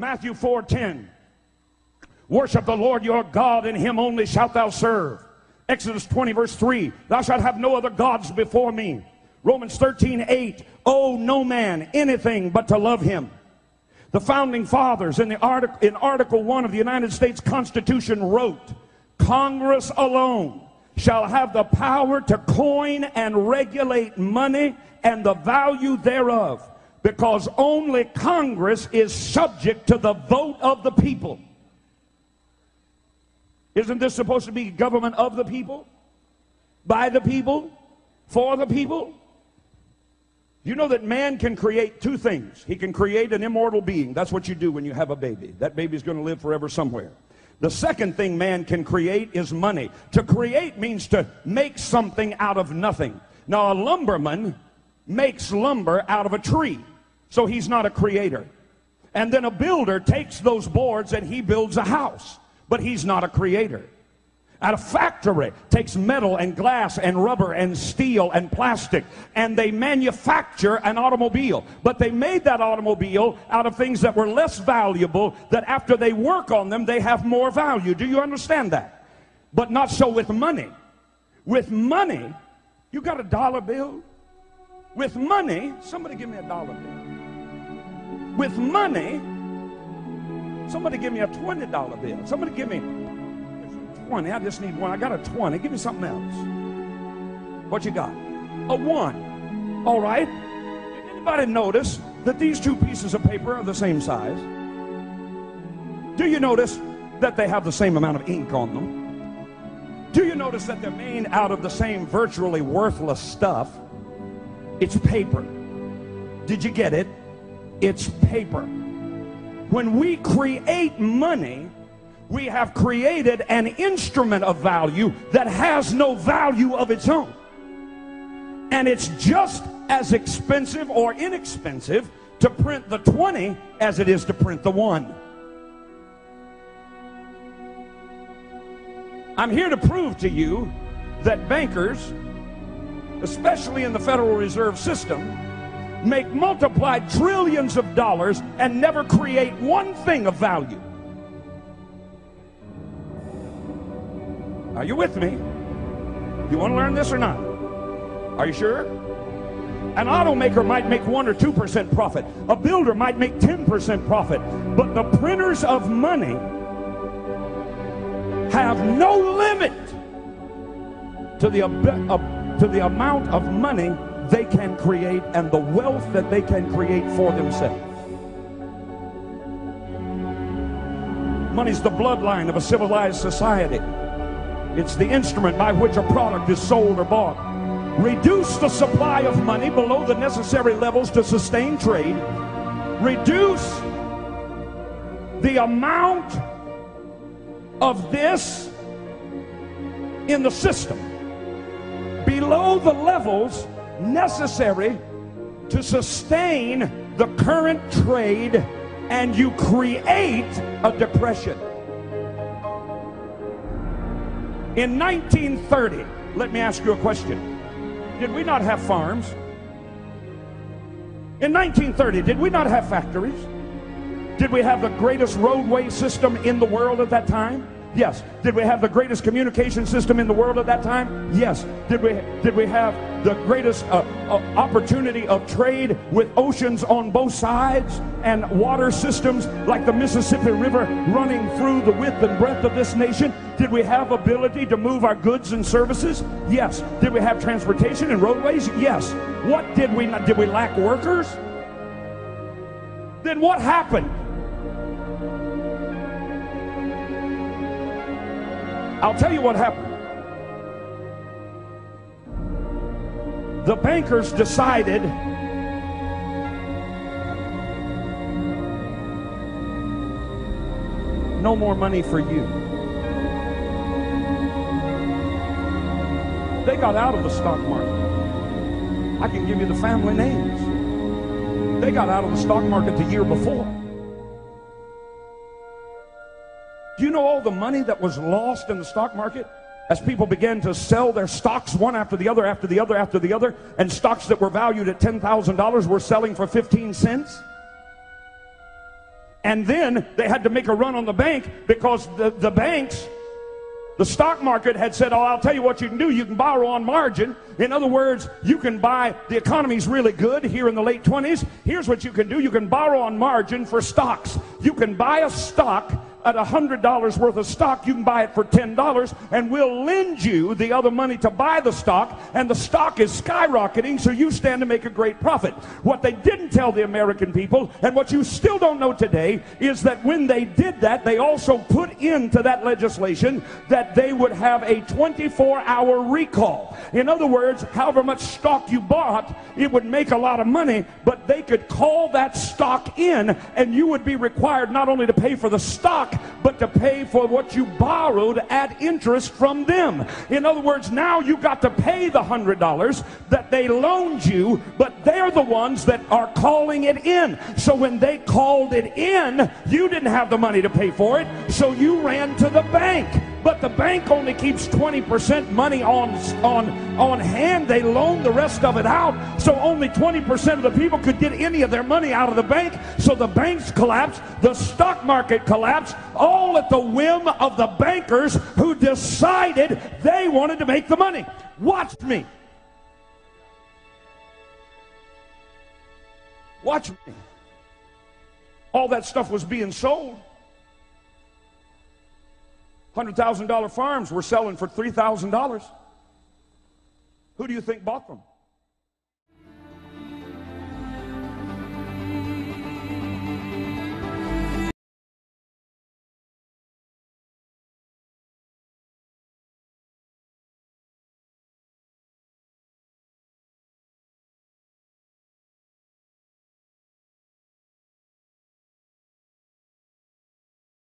Matthew 4:10. Worship the Lord your God, and him only shalt thou serve. Exodus 20 verse 3. Thou shalt have no other gods before me. Romans 13:8. Owe no man anything but to love him. The founding fathers in Article 1 of the United States Constitution wrote, Congress alone shall have the power to coin and regulate money and the value thereof, because only Congress is subject to the vote of the people. Isn't this supposed to be government of the people? By the people? For the people? You know that man can create two things. He can create an immortal being. That's what you do when you have a baby. That baby's going to live forever somewhere. The second thing man can create is money. To create means to make something out of nothing. Now, a lumberman makes lumber out of a tree, so he's not a creator. And then a builder takes those boards and he builds a house, but he's not a creator. At a factory takes metal and glass and rubber and steel and plastic, and they manufacture an automobile. But they made that automobile out of things that were less valuable, that after they work on them, they have more value. Do you understand that? But not so with money. With money, you got a dollar bill? With money, somebody give me a dollar bill. With money, somebody give me a $20 bill. Somebody give me 20. I just need one. I got a 20. Give me something else. What you got? A 1. All right. Did anybody notice that these two pieces of paper are the same size? Do you notice that they have the same amount of ink on them? Do you notice that they're made out of the same virtually worthless stuff? It's paper. Did you get it? It's paper. When we create money, we have created an instrument of value that has no value of its own. And it's just as expensive or inexpensive to print the 20 as it is to print the 1. I'm here to prove to you that bankers, especially in the Federal Reserve System, make multiplied trillions of dollars and never create one thing of value. Are you with me? You want to learn this or not? Are you sure? An automaker might make 1 or 2% profit. A builder might make 10% profit. But the printers of money have no limit to the amount of money they can create and the wealth that they can create for themselves. Money's the bloodline of a civilized society. It's the instrument by which a product is sold or bought. Reduce the supply of money below the necessary levels to sustain trade. Reduce the amount of this in the system below the levels necessary to sustain the current trade, and you create a depression. In 1930, let me ask you a question. Did we not have farms? In 1930, did we not have factories? Did we have the greatest roadway system in the world at that time? Yes. Did we have the greatest communication system in the world at that time? Yes. Did we have the greatest opportunity of trade with oceans on both sides and water systems like the Mississippi River running through the width and breadth of this nation? Did we have ability to move our goods and services? Yes. Did we have transportation and roadways? Yes. What did we not? Did we lack workers? Then what happened? I'll tell you what happened. The bankers decided no more money for you. They got out of the stock market. I can give you the family names. They got out of the stock market the year before. Do you know all the money that was lost in the stock market as people began to sell their stocks one after the other, after the other, after the other, and stocks that were valued at $10,000 were selling for 15 cents? And then they had to make a run on the bank because the banks, the stock market had said, oh, I'll tell you what you can do. You can borrow on margin. In other words, you can buy, the economy's really good here in the late 20s. Here's what you can do. You can borrow on margin for stocks. You can buy a stock at $100 worth of stock. You can buy it for $10, and we'll lend you the other money to buy the stock, and the stock is skyrocketing, so you stand to make a great profit. What they didn't tell the American people, and what you still don't know today, is that when they did that, they also put into that legislation that they would have a 24-hour recall. In other words, however much stock you bought, it would make a lot of money, but they could call that stock in, and you would be required not only to pay for the stock, but to pay for what you borrowed at interest from them. In other words, now you got to pay the $100 that they loaned you, but they're the ones that are calling it in. So when they called it in, you didn't have the money to pay for it, so you ran to the bank. But the bank only keeps 20% money on hand. They loan the rest of it out, so only 20% of the people could get any of their money out of the bank. So the banks collapsed, the stock market collapsed, all at the whim of the bankers who decided they wanted to make the money. Watch me. Watch me. All that stuff was being sold. $100,000 farms were selling for $3,000. Who do you think bought them?